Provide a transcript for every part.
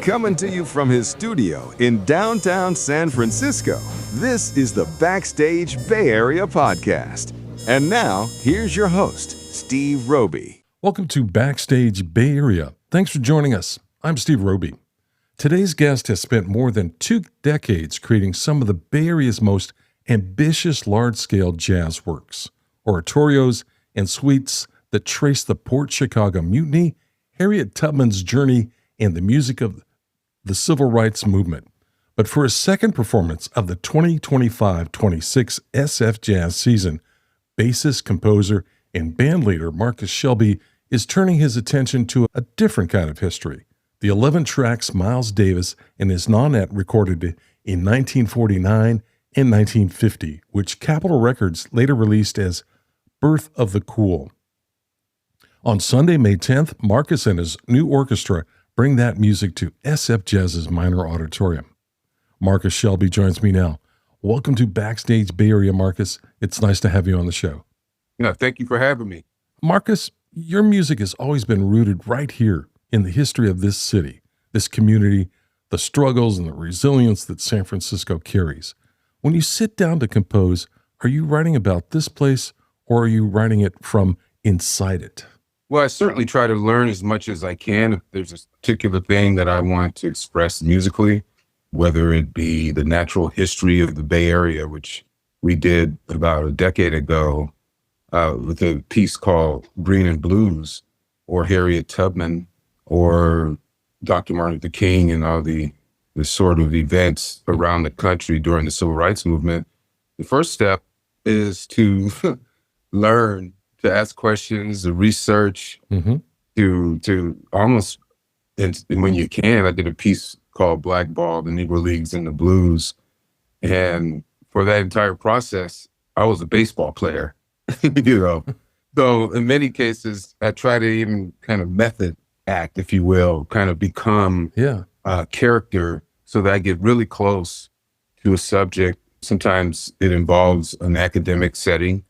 Coming to you from his studio in downtown San Francisco, this is the Backstage Bay Area Podcast. And now, here's your host, Steve Roby. Welcome to Backstage Bay Area. Thanks for joining us. I'm Steve Roby. Today's guest has spent more than 2 decades creating some of the Bay Area's most ambitious large-scale jazz works, oratorios, and suites that trace the Port Chicago Mutiny, Harriet Tubman's journey, and the music of the Civil Rights Movement. But for his second performance of the 2025-26 SF Jazz season, bassist, composer, and bandleader Marcus Shelby is turning his attention to a different kind of history. The 11 tracks Miles Davis and his nonet recorded in 1949 and 1950, which Capitol Records later released as Birth of the Cool. On Sunday, May 10th, Marcus and his new orchestra bring that music to SF Jazz's Minor Auditorium. Marcus Shelby joins me now. Welcome to Backstage Bay Area, Marcus. It's nice to have you on the show. Yeah, thank you for having me. Marcus, your music has always been rooted right here in the history of this city, this community, the struggles and the resilience that San Francisco carries. When you sit down to compose, are you writing about this place or are you writing it from inside it? Well, I certainly try to learn as much as I can. If there's a particular thing that I want to express musically, whether it be the natural history of the Bay Area, which we did about a decade ago with a piece called Green and Blues, or Harriet Tubman, or Dr. Martin Luther King and all the sort of events around the country during the Civil Rights Movement. The first step is to learn, to ask questions, to research, to almost, and when you can, I did a piece called Blackball, the Negro Leagues and the Blues. And for that entire process, I was a baseball player, So in many cases, I try to even kind of method act, if you will, kind of become a character so that I get really close to a subject. Sometimes it involves an academic setting.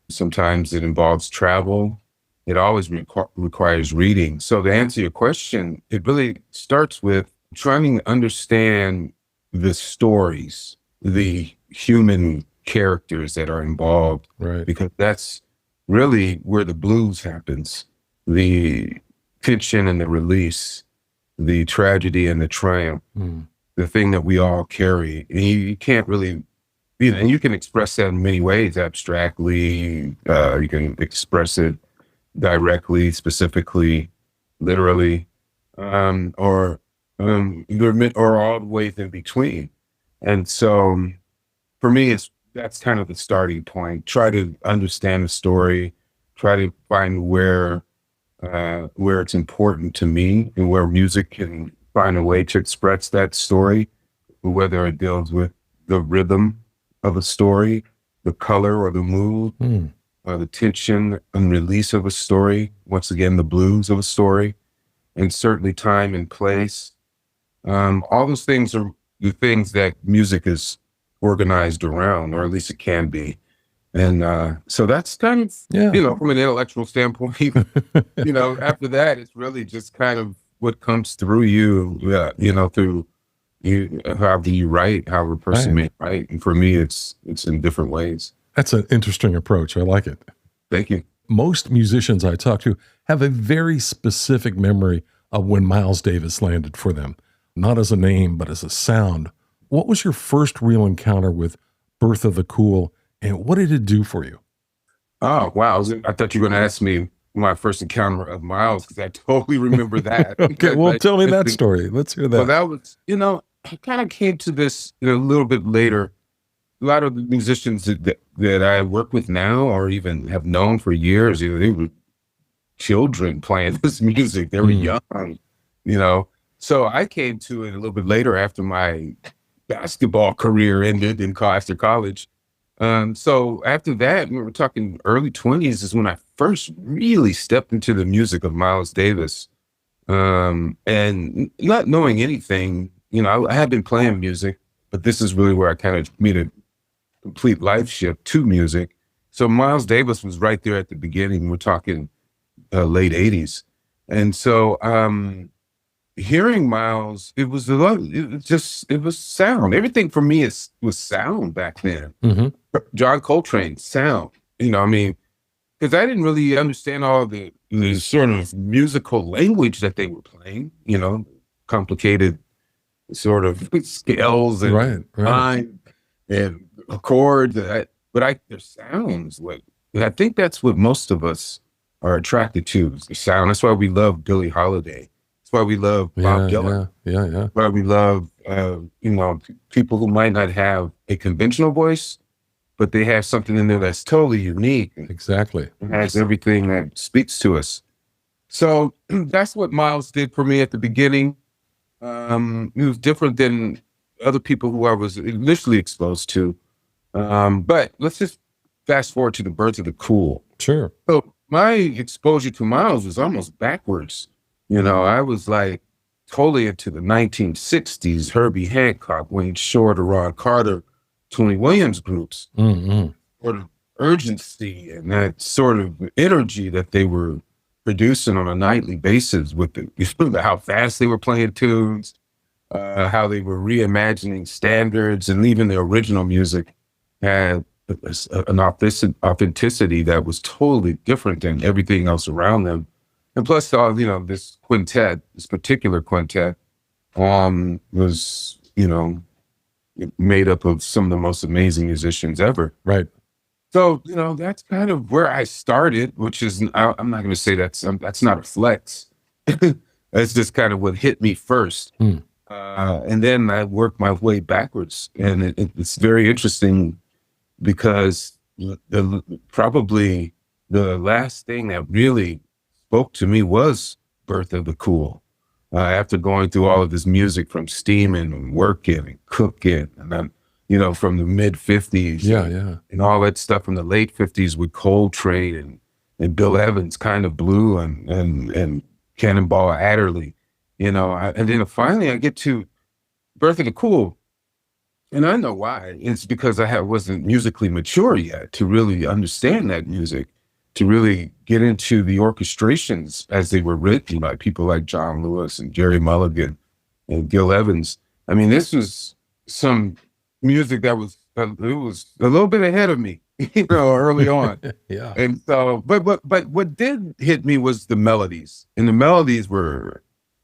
Sometimes it involves travel. It always requires reading. So to answer your question, it really starts with trying to understand the stories, the human characters that are involved, right? Because that's really where the blues happens. The tension and the release, the tragedy and the triumph, the thing that we all carry. And you can't really, and you can express that in many ways, abstractly. You can express it directly, specifically, literally, or all the ways in between. And so for me, that's kind of the starting point. Try to understand the story, try to find where it's important to me and where music can find a way to express that story, whether it deals with the rhythm of a story, the color or the mood, the tension and release of a story, once again, the blues of a story, and certainly time and place. All those things are the things that music is organized around, or at least it can be. And so that's kind of, from an intellectual standpoint, after that, it's really just kind of what comes through you, through you, however you write, however a person may write. And for me, it's in different ways. That's an interesting approach. I like it. Thank you. Most musicians I talk to have a very specific memory of when Miles Davis landed for them, not as a name, but as a sound. What was your first real encounter with Birth of the Cool, and what did it do for you? Oh, wow. I thought you were going to ask me my first encounter of Miles, because I totally remember that. Okay, well, tell me that story. Let's hear that. Well, that was, I kind of came to this a little bit later. A lot of the musicians that I work with now, or even have known for years, they were children playing this music. They were young, So I came to it a little bit later after my basketball career ended after college. So after that, we were talking early 20s is when I first really stepped into the music of Miles Davis. And not knowing anything, I had been playing music, but this is really where I kind of made a complete life shift to music. So Miles Davis was right there at the beginning. We're talking late 80s. And so hearing Miles, it was a lot, it was sound. Everything for me was sound back then. John Coltrane, sound. I mean, because I didn't really understand all the sort of musical language that they were playing, complicated sort of scales and line and chords. But their sounds, I think that's what most of us are attracted to, is the sound. That's why we love Billie Holiday. That's why we love Bob Dylan. Yeah. That's why we love, people who might not have a conventional voice, but they have something in there that's totally unique. Exactly. It has everything that speaks to us. So that's what Miles did for me at the beginning. He was different than other people who I was initially exposed to. But let's just fast forward to the birth of the cool. Sure. So my exposure to Miles was almost backwards. I was like totally into the 1960s, Herbie Hancock, Wayne Shorter, Ron Carter, Tony Williams groups, sort of urgency and that sort of energy that they were producing on a nightly basis with how fast they were playing tunes, how they were reimagining standards, and even the original music had an authenticity that was totally different than everything else around them. And plus, this particular quintet, was, made up of some of the most amazing musicians ever. Right. So, that's kind of where I started, which is, I'm not going to say that's not a flex. That's just kind of what hit me first. And then I worked my way backwards. And it's very interesting because probably the last thing that really spoke to me was Birth of the Cool. After going through all of this music from steaming and working and cooking, and then, from the mid 50s, and all that stuff from the late 50s with Coltrane and Gil Evans, kind of blue, and Cannonball Adderley, and then finally I get to Birth of the Cool, and I know why. It's because I wasn't musically mature yet to really understand that music, to really get into the orchestrations as they were written by people like John Lewis and Jerry Mulligan and Gil Evans. I mean, this was some music that was a little bit ahead of me, early on. Yeah. And so, but what did hit me was the melodies, and the melodies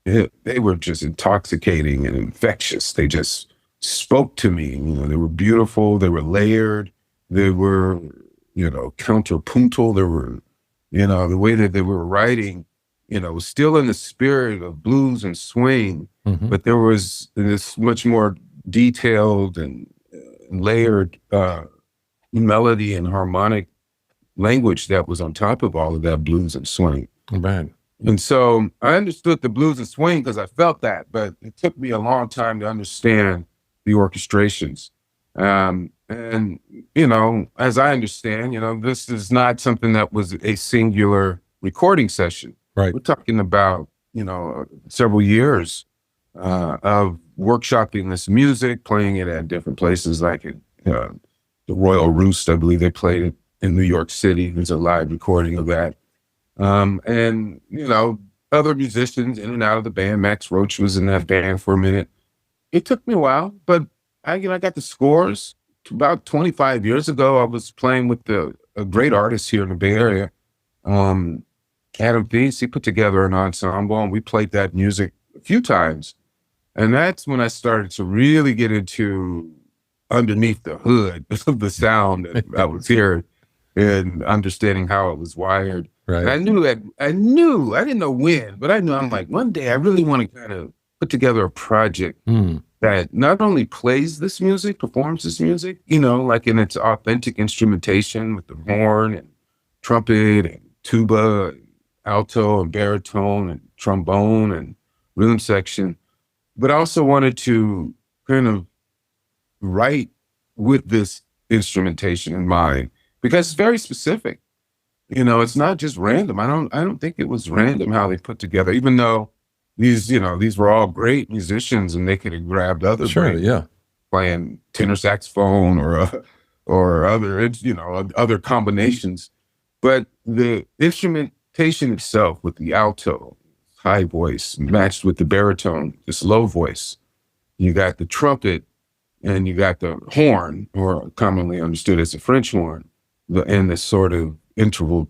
they were just intoxicating and infectious. They just spoke to me. They were beautiful. They were layered. They were, counterpuntal. They were, the way that they were writing, was still in the spirit of blues and swing, but there was this much more detailed and layered melody and harmonic language that was on top of all of that blues and swing. Right. And so I understood the blues and swing because I felt that, but it took me a long time to understand the orchestrations. And, as I understand, this is not something that was a singular recording session. Right. We're talking about, several years of workshopping this music, playing it at different places, like at the Royal Roost. I believe they played it in New York City. There's a live recording of that. And, other musicians in and out of the band. Max Roach was in that band for a minute. It took me a while, but I got the scores. About 25 years ago, I was playing with a great artist here in the Bay Area, Adam Thies. He put together an ensemble, and we played that music a few times. And that's when I started to really get into underneath the hood of the sound that I was hearing and understanding how it was wired. Right. And I didn't know when, but I knew, I'm like, one day I really want to kind of put together a project that not only plays this music, performs this music, like in its authentic instrumentation with the horn and trumpet and tuba, and alto and baritone and trombone and rhythm section, but I also wanted to kind of write with this instrumentation in mind, because it's very specific. It's not just random. I don't think it was random how they put together, even though these were all great musicians and they could have grabbed other playing tenor saxophone or other, other combinations. But the instrumentation itself with the alto, high voice matched with the baritone, this low voice. You got the trumpet and you got the horn, or commonly understood as a French horn, and the sort of interval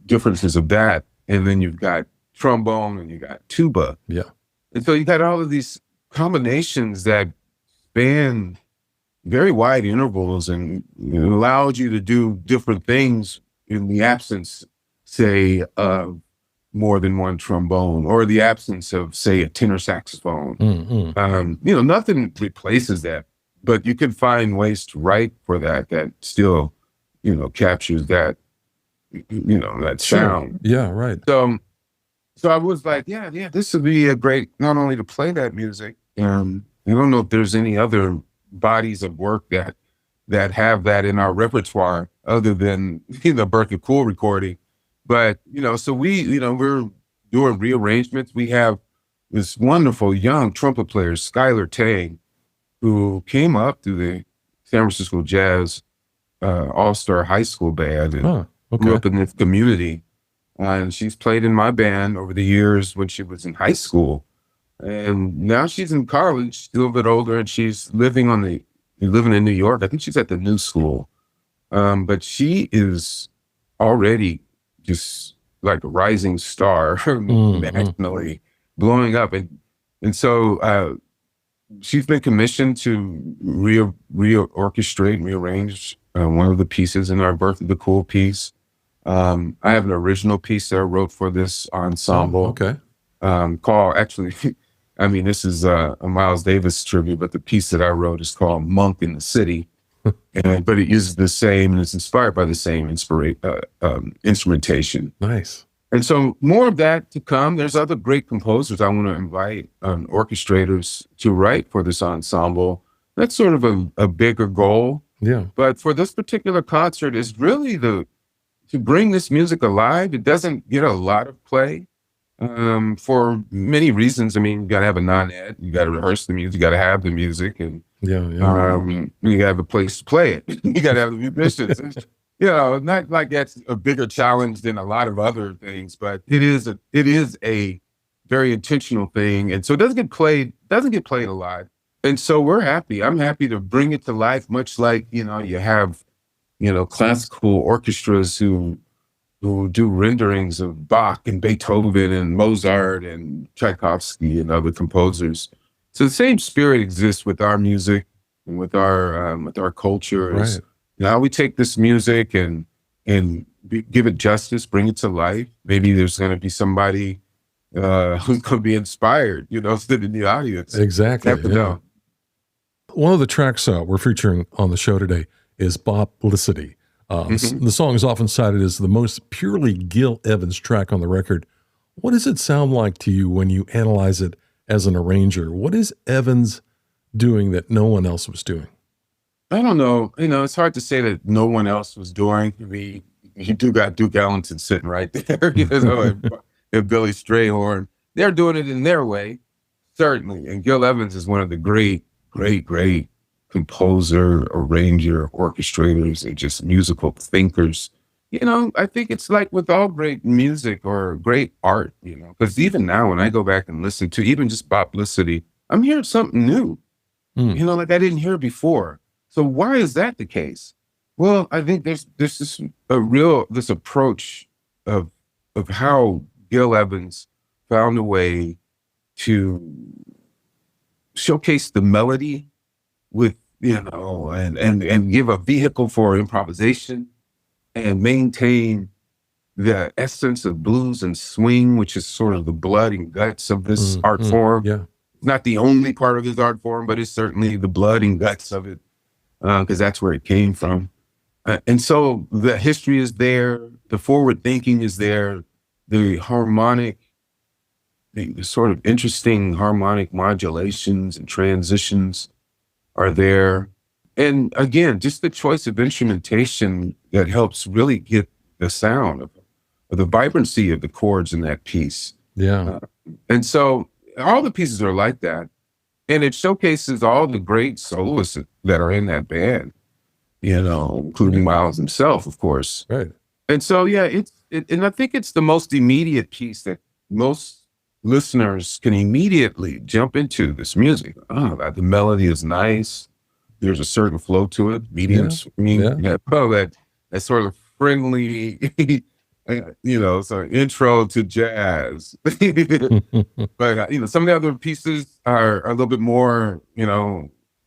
differences of that. And then you've got trombone and you got tuba. Yeah. And so you got all of these combinations that span very wide intervals, and it allowed you to do different things in the absence, say, of more than one trombone, or the absence of, say, a tenor saxophone. Nothing replaces that, but you can find ways to write for that still, captures that, that sound. Yeah, right. So I was like, yeah, this would be a great, not only to play that music. I don't know if there's any other bodies of work that have that in our repertoire other than, Berkeley Cool recording. But, so we're doing rearrangements. We have this wonderful young trumpet player, Skylar Tang, who came up through the San Francisco Jazz All-Star High School Band and grew up in this community. And she's played in my band over the years when she was in high school. And now she's in college, still a bit older, and she's living in New York. I think she's at the New School. But she is already just like a rising star nationally, blowing up. And so she's been commissioned to orchestrate and rearrange one of the pieces in our Birth of the Cool piece. I have an original piece that I wrote for this ensemble. Called, actually, this is a Miles Davis tribute, but the piece that I wrote is called Monk in the City. But it uses the same, and it's inspired by the same instrumentation. Nice. And so more of that to come. There's other great composers I want to invite, orchestrators to write for this ensemble. That's sort of a bigger goal. Yeah. But for this particular concert, is really to bring this music alive. It doesn't get a lot of play for many reasons. You got to have a nonet, you got to rehearse the music, you got to have the music, and you got to have a place to play it. You got to have the musicians. Not like that's a bigger challenge than a lot of other things, but it is a very intentional thing, and so it doesn't get played a lot. And so we're happy. I'm happy to bring it to life, much like you have classical orchestras who do renderings of Bach and Beethoven and Mozart and Tchaikovsky and other composers. So the same spirit exists with our music and with our culture. Right. Now we take this music and give it justice, bring it to life. Maybe there's going to be somebody who's going to be inspired, sitting in the audience. Exactly. Never know. One of the tracks we're featuring on the show today is Boplicity. The song is often cited as the most purely Gil Evans track on the record. What does it sound like to you when you analyze it as an arranger? What is Evans doing that no one else was doing? I don't know. It's hard to say that no one else was doing. You do got Duke Ellington sitting right there, and Billy Strayhorn. They're doing it in their way, certainly. And Gil Evans is one of the great composer, arranger, orchestrators, and just musical thinkers. I think it's like with all great music or great art, because even now when I go back and listen to even just Boplicity, I'm hearing something new, like I didn't hear before. So why is that the case? Well, I think there's this approach of how Gil Evans found a way to showcase the melody with, and give a vehicle for improvisation and maintain the essence of blues and swing, which is sort of the blood and guts of this art form. Yeah. Not the only part of this art form, but it's certainly the blood and guts of it, because that's where it came from. And so the history is there, the forward thinking is there, the harmonic, the sort of interesting harmonic modulations and transitions are there. And again, just the choice of instrumentation that helps really get the sound of the vibrancy of the chords in that piece. Yeah. And so all the pieces are like that. And it showcases all the great soloists that are in that band, including Miles himself, of course. Right. And so, yeah, and I think it's the most immediate piece that most listeners can immediately jump into this music. Oh, the melody is nice. There's a certain flow to it, medium swing. Yeah. Oh, that sort of friendly, sort of intro to jazz. But some of the other pieces are a little bit more,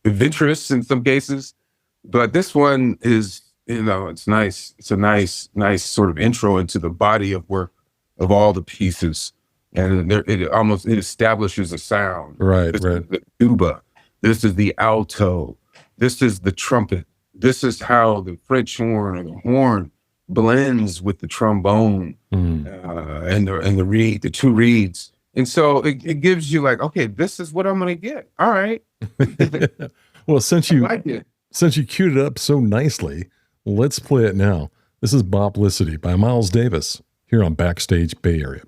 adventurous in some cases. But this one is, it's nice. It's a nice sort of intro into the body of work of all the pieces. And it establishes a sound. Right, this right. Is the tuba. This is the alto. This is the trumpet. This is how the French horn or the horn blends with the trombone and the reed, the two reeds. And so it gives you like, okay, this is what I'm going to get. All right. Well, since you queued it up so nicely, let's play it now. This is Boplicity by Miles Davis here on Backstage Bay Area.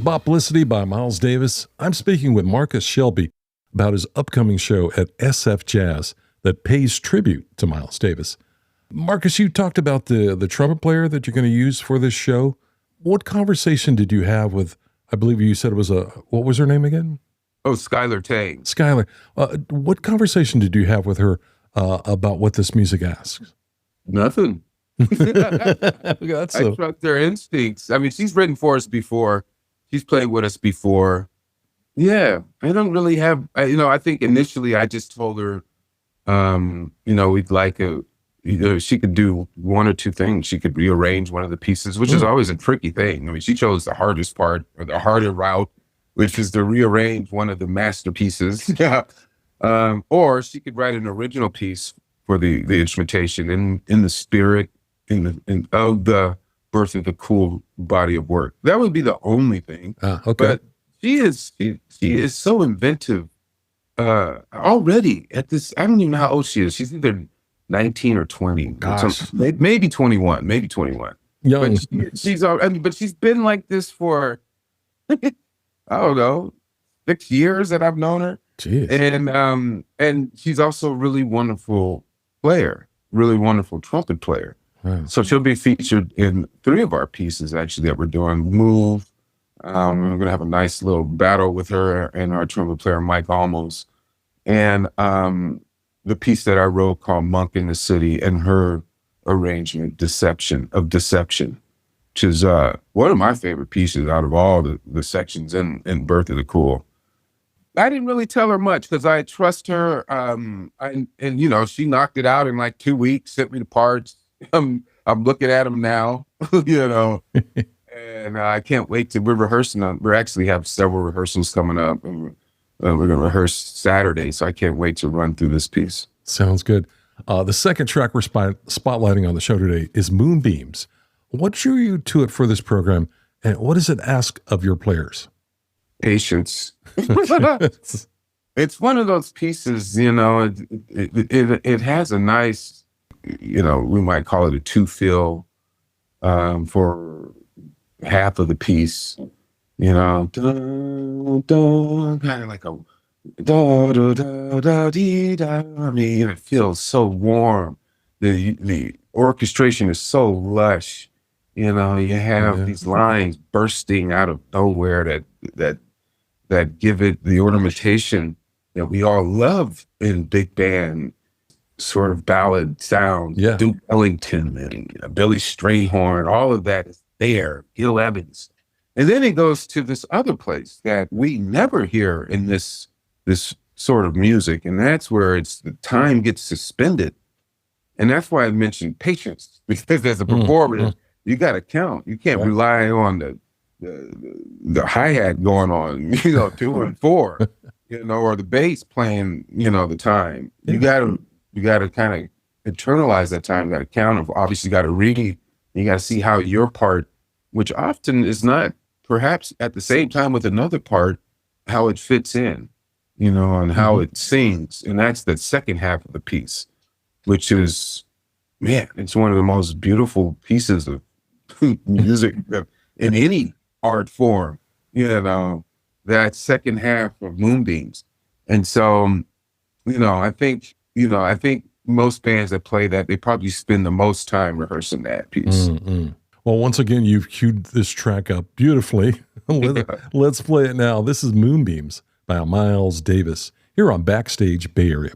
Boplicity by Miles Davis. I'm speaking with Marcus Shelby about his upcoming show at SF Jazz that pays tribute to Miles Davis. Marcus, you talked about the trumpet player that you're going to use for this show. What conversation did you have with, I believe you said it was what was her name again? Oh, Skylar Tang. Skylar. What conversation did you have with her about what this music asks? Nothing. I trust their instincts. I mean, she's written for us before. She's played with us before. Yeah, I don't really have, I think initially I just told her, we'd like she could do one or two things. She could rearrange one of the pieces, which is always a tricky thing. I mean, she chose the hardest part or the harder route, which is to rearrange one of the masterpieces. Or she could write an original piece for the instrumentation in the spirit of the birth of the cool body of work. That would be the only thing. Okay. But she is so inventive already at this, I don't even know how old she is. She's either 19 or 20. Gosh. Maybe 21, maybe 21. Young. But but she's been like this for, I don't know, 6 years that I've known her. Jeez. And she's also a really wonderful player, really wonderful trumpet player. Wow. So she'll be featured in 3 of our pieces actually that we're doing. Move. We're going to have a nice little battle with her and our trumpet player, Mike Almos. And the piece that I wrote called Monk in the City, and her arrangement, Deception, which is one of my favorite pieces out of all the sections in Birth of the Cool. I didn't really tell her much because I trust her. And you know, she knocked it out in like 2 weeks, sent me the parts. I'm looking at them now, you know, and I can't wait to, we're rehearsing. We actually have several rehearsals coming up, and we're going to rehearse Saturday. So I can't wait to run through this piece. Sounds good. The second track we're spotlighting on the show today is Moonbeams. What drew you to it for this program, and what does it ask of your players? Patience. It's one of those pieces, you know, it has a nice, you know, we might call it a 2-fill for half of the piece, you know, kind of like a I mean, it feels so warm. The orchestration is so lush. You know, you have these lines bursting out of nowhere that give it the ornamentation that we all love in big band sort of ballad sound. Yeah. Duke Ellington and Billy Strayhorn, all of that is there. Gil Evans. And then it goes to this other place that we never hear in this sort of music, and that's where the time gets suspended. And that's why I mentioned patience, because as a performer, you got to count. You can't rely on the hi-hat going on, you know, 2 and 4, you know, or the bass playing, you know, the time. You got to kind of internalize that time. You got to count. Obviously, you got to read. You got to see how your part, which often is not perhaps at the same time with another part, how it fits in, you know, and how it sings. And that's the second half of the piece, which is, man, it's one of the most beautiful pieces of music in any art form, you know, that second half of Moonbeams. And so, you know, I think most bands that play that, they probably spend the most time rehearsing that piece. Well, once again, you've queued this track up beautifully. Let's play it now. This is Moonbeams by Miles Davis here on Backstage Bay Area.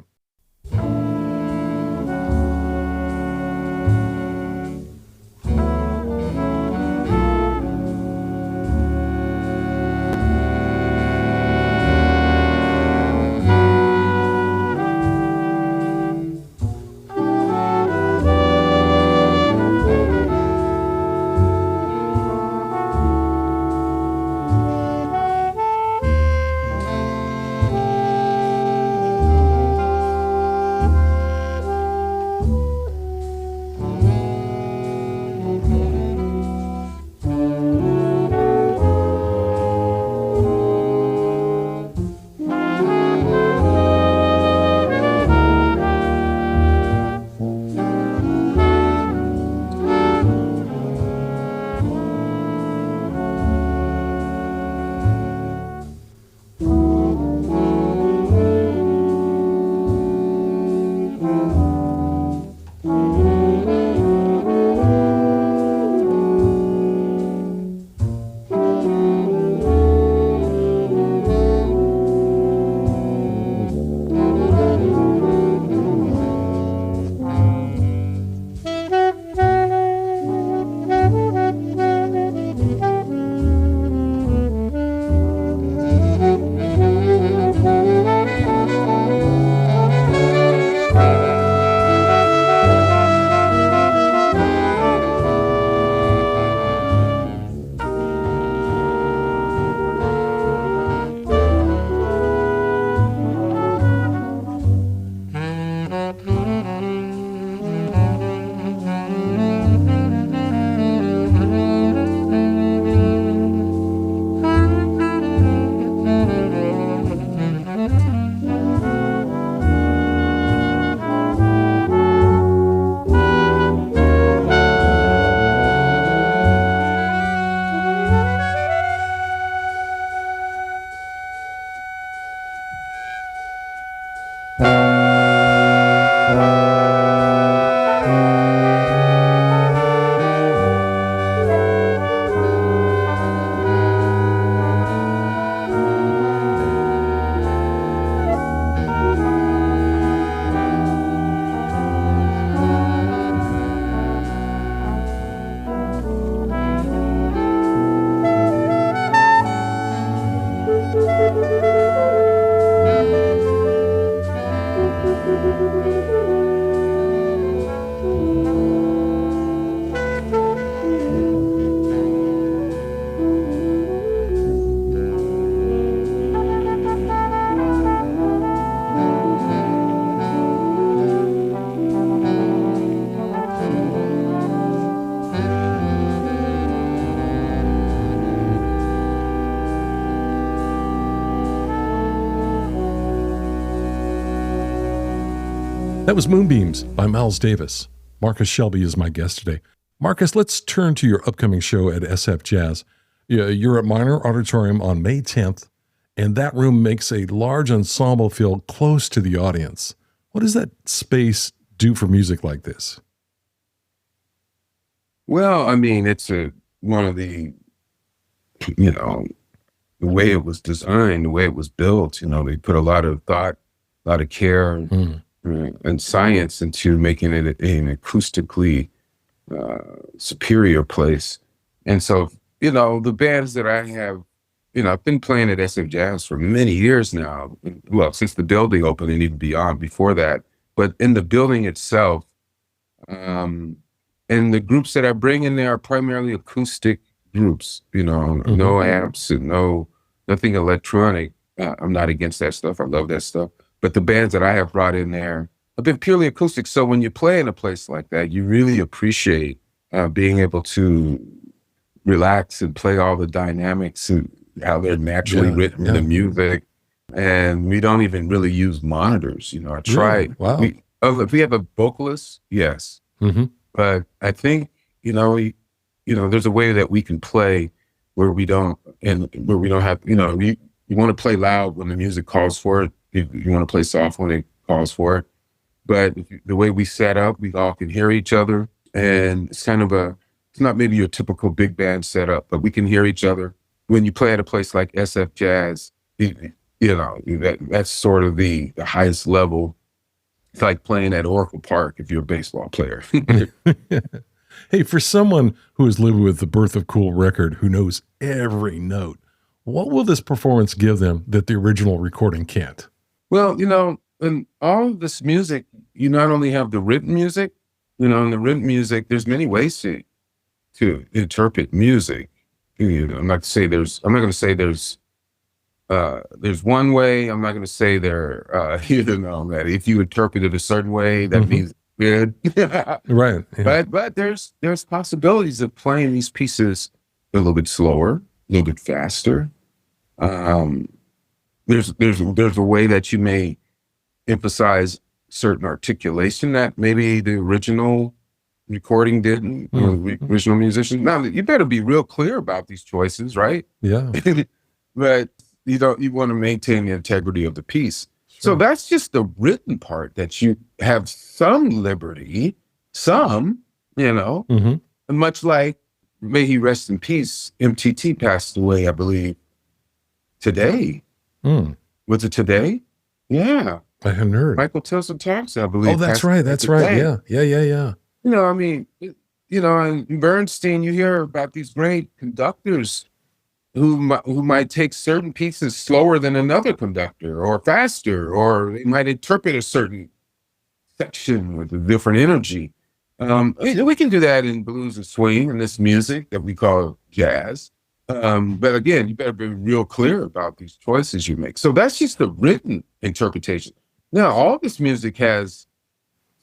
That was Moonbeams by Miles Davis. Marcus Shelby is my guest today. Marcus, let's turn to your upcoming show at SF Jazz. You're at Minor Auditorium on May 10th, and that room makes a large ensemble feel close to the audience. What does that space do for music like this? Well, I mean, it's one of the, the way it was designed, the way it was built, they put a lot of thought, a lot of care and science into making it an acoustically superior place. And so, the bands that I have, I've been playing at SF Jazz for many years now. Well, since the building opened and even beyond before that. But in the building itself, and the groups that I bring in there are primarily acoustic groups, no amps and nothing electronic. I'm not against that stuff. I love that stuff. But the bands that I have brought in there have been purely acoustic. So when you play in a place like that, you really appreciate being able to relax and play all the dynamics and how they're naturally written in the music. And we don't even really use monitors. I try. Really? Wow. If we have a vocalist, yes. But I think, there's a way that we can play where we don't have, you want to play loud when the music calls for it. You want to play soft when it calls for it. But the way we set up, we all can hear each other. And it's kind of it's not maybe your typical big band setup, but we can hear each other. When you play at a place like SF Jazz, that's sort of the highest level. It's like playing at Oracle Park if you're a baseball player. Hey, for someone who has lived with the Birth of Cool record, who knows every note, what will this performance give them that the original recording can't? Well, in all of this music, you not only have the written music, in the written music, there's many ways to interpret music. I'm not going to say there's one way. I'm not going to say that if you interpret it a certain way, that means good. Right. Yeah. But there's possibilities of playing these pieces a little bit slower, a little bit faster. There's a way that you may emphasize certain articulation that maybe the original recording didn't, the original musician. Now, you better be real clear about these choices, right? Yeah. But you want to maintain the integrity of the piece. Sure. So that's just the written part that you have some liberty, much like, may he rest in peace, MTT passed away, I believe, today. Was it today? Yeah. I hadn't heard. Michael Tilson Thompson, I believe. Oh, that's right. That's right. Yeah. In Bernstein, you hear about these great conductors who might take certain pieces slower than another conductor, or faster, or they might interpret a certain section with a different energy. We can do that in blues and swing and this music that we call jazz. But again, you better be real clear about these choices you make. So that's just the written interpretation. Now, all this music has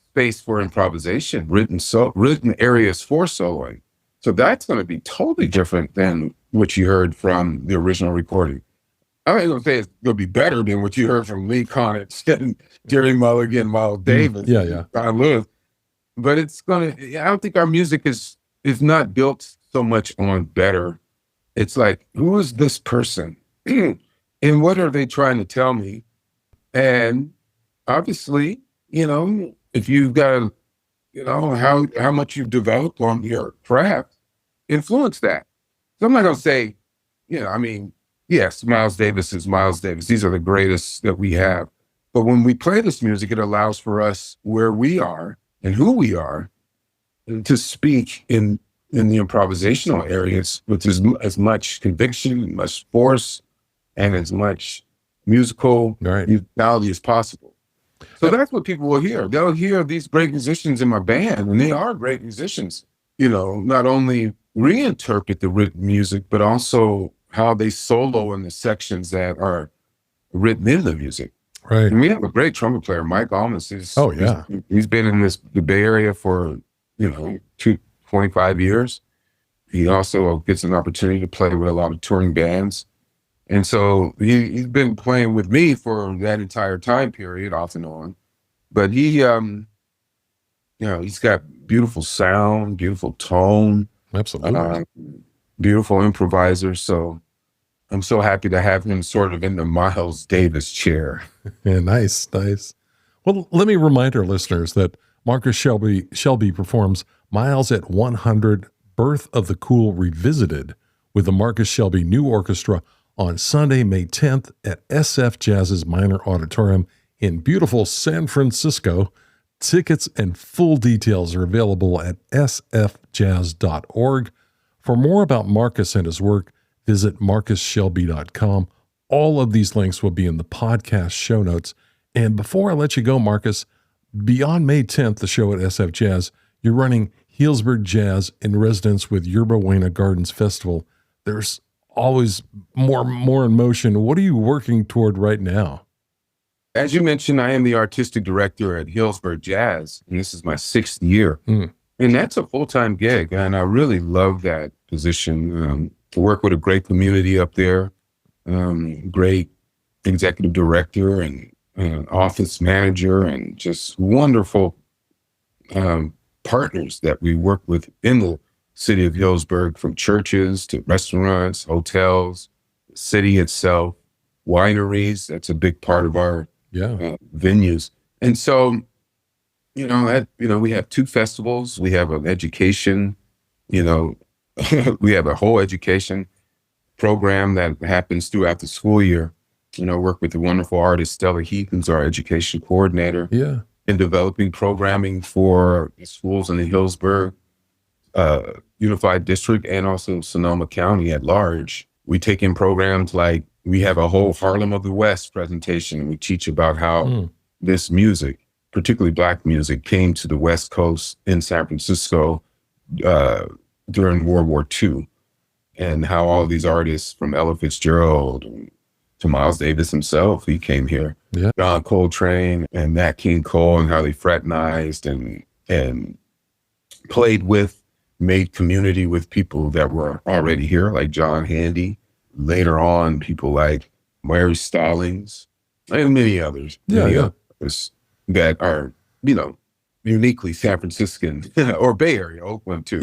space for improvisation, written areas for soloing. So that's going to be totally different than what you heard from the original recording. I ain't going to say it's going to be better than what you heard from Lee Konitz and Jerry Mulligan, Miles Davis, Don Lewis. But I don't think our music is not built so much on better. It's like, who is this person? And what are they trying to tell me? And obviously, if you've got, how much you've developed on your craft, influence that. So I'm not going to say, yes, Miles Davis is Miles Davis. These are the greatest that we have. But when we play this music, it allows for us where we are and who we are to speak in the improvisational areas with as much conviction, much force, and as much musical musicality as possible. So that's what people will hear. They'll hear these great musicians in my band, and they are great musicians. Not only reinterpret the written music, but also how they solo in the sections that are written in the music. Right. And we have a great trumpet player, Mike Almas. He's been in the Bay Area for 25 years. He also gets an opportunity to play with a lot of touring bands. And so he's been playing with me for that entire time period, off and on. But he, he's got beautiful sound, beautiful tone, Absolutely. beautiful improviser. So I'm so happy to have him sort of in the Miles Davis chair. Yeah, nice. Well, let me remind our listeners that Marcus Shelby performs Miles at 100 Birth of the Cool Revisited with the Marcus Shelby New Orchestra on Sunday, May 10th at SF Jazz's Minor Auditorium in beautiful San Francisco. Tickets and full details are available at sfjazz.org. For more about Marcus and his work, visit marcusshelby.com. All of these links will be in the podcast show notes. And before I let you go, Marcus, beyond May 10th, the show at SF Jazz, you're running Healdsburg Jazz in residence with Yerba Buena Gardens Festival. There's always more in motion. What are you working toward right now? As you mentioned, I am the artistic director at Healdsburg Jazz, and this is my 6th year. And that's a full-time gig, and I really love that position. To work with a great community up there, great executive director and office manager, and just wonderful partners that we work with in the city of Healdsburg, from churches to restaurants, hotels, the city itself, wineries. That's a big part of our venues. And so, we have 2 festivals. We have an education, we have a whole education program that happens throughout the school year. Work with the wonderful artist Stella Heath, who's our education coordinator, in developing programming for schools in the Healdsburg Unified District and also Sonoma County at large. We take in programs like, we have a whole Harlem of the West presentation. We teach about how this music, particularly Black music, came to the West Coast in San Francisco during World War II, and how all these artists, from Ella Fitzgerald to Miles Davis himself, he came here, John Coltrane and Nat King Cole, and how they fraternized and played with, made community with people that were already here, like John Handy. Later on, people like Mary Stallings and many others, others that are, uniquely San Franciscan or Bay Area, Oakland too.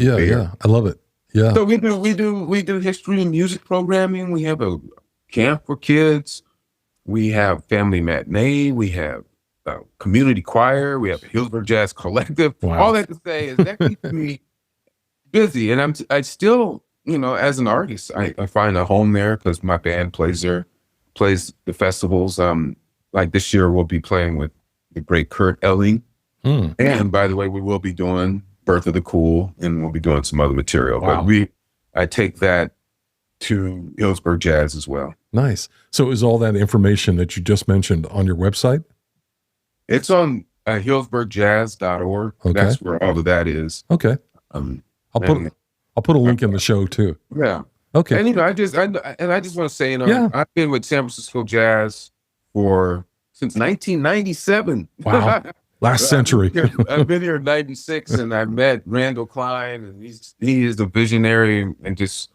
I love it. Yeah. So we do history and music programming. We have a camp for kids. We have family matinee. We have a community choir. We have a Healdsburg Jazz Collective. Wow. All that to say is that keeps me busy, and I still, as an artist, I find a home there because my band plays the festivals. Like this year, we'll be playing with the great Kurt Elling. And by the way, we will be doing Birth of the Cool, and we'll be doing some other material. Wow. But I take that to Healdsburg Jazz as well. Nice. So is all that information that you just mentioned on your website? It's on healdsburgjazz.org. Okay. That's where all of that is. Okay. I'll put a link in the show too. Yeah. Okay. And I just want to say, I've been with San Francisco Jazz since 1997. Wow. Last century. I've been here in 96, and I met Randall Klein, and he is a visionary and just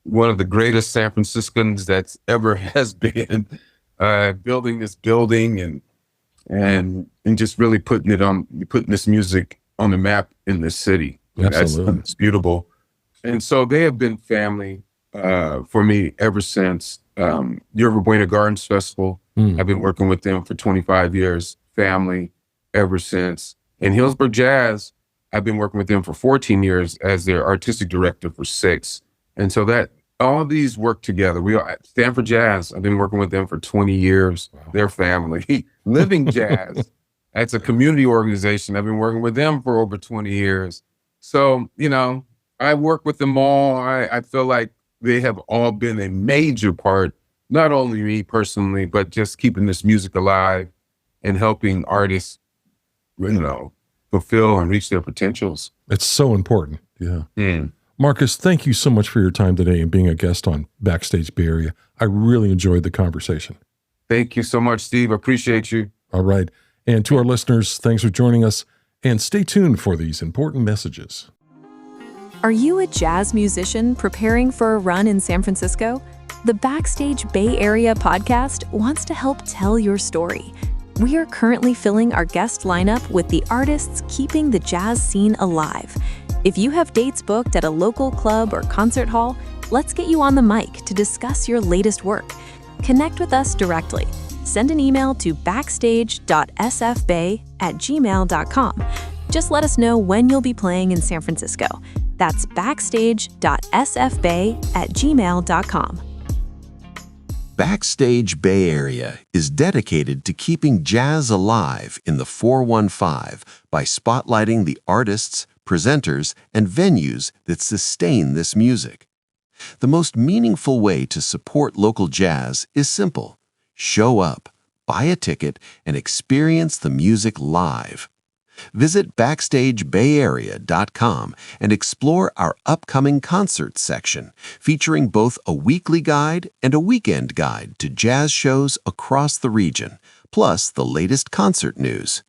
one of the greatest San Franciscans that's ever has been, building this building and just really putting this music on the map in this city. Absolutely. That's beautiful. And so they have been family for me ever since Yerba Buena Gardens Festival. I've been working with them for 25 years, family ever since. And Healdsburg Jazz, I've been working with them for 14 years as their artistic director for 6. And so that all of these work together. Stanford Jazz, I've been working with them for 20 years, their family. Living Jazz, that's a community organization. I've been working with them for over 20 years. So, I work with them all. I feel like they have all been a major part, not only me personally, but just keeping this music alive and helping artists, fulfill and reach their potentials. It's so important. Yeah. Marcus, thank you so much for your time today and being a guest on Backstage Bay Area. I really enjoyed the conversation. Thank you so much, Steve. Appreciate you. All right. And to our listeners, thanks for joining us, and stay tuned for these important messages. Are you a jazz musician preparing for a run in San Francisco? The Backstage Bay Area podcast wants to help tell your story. We are currently filling our guest lineup with the artists keeping the jazz scene alive. If you have dates booked at a local club or concert hall, let's get you on the mic to discuss your latest work. Connect with us directly. Send an email to backstage.sfbay@gmail.com. Just let us know when you'll be playing in San Francisco. That's backstage.sfbay@gmail.com. Backstage Bay Area is dedicated to keeping jazz alive in the 415 by spotlighting the artists, presenters, and venues that sustain this music. The most meaningful way to support local jazz is simple. Show up, buy a ticket, and experience the music live. Visit BackstageBayArea.com and explore our upcoming concerts section, featuring both a weekly guide and a weekend guide to jazz shows across the region, plus the latest concert news.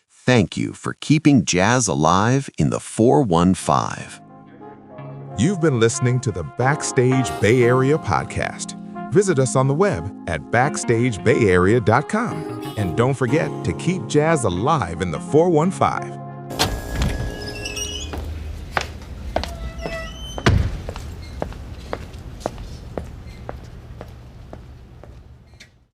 Thank you for keeping jazz alive in the 415. You've been listening to the Backstage Bay Area podcast. Visit us on the web at BackstageBayArea.com. And don't forget to keep jazz alive in the 415.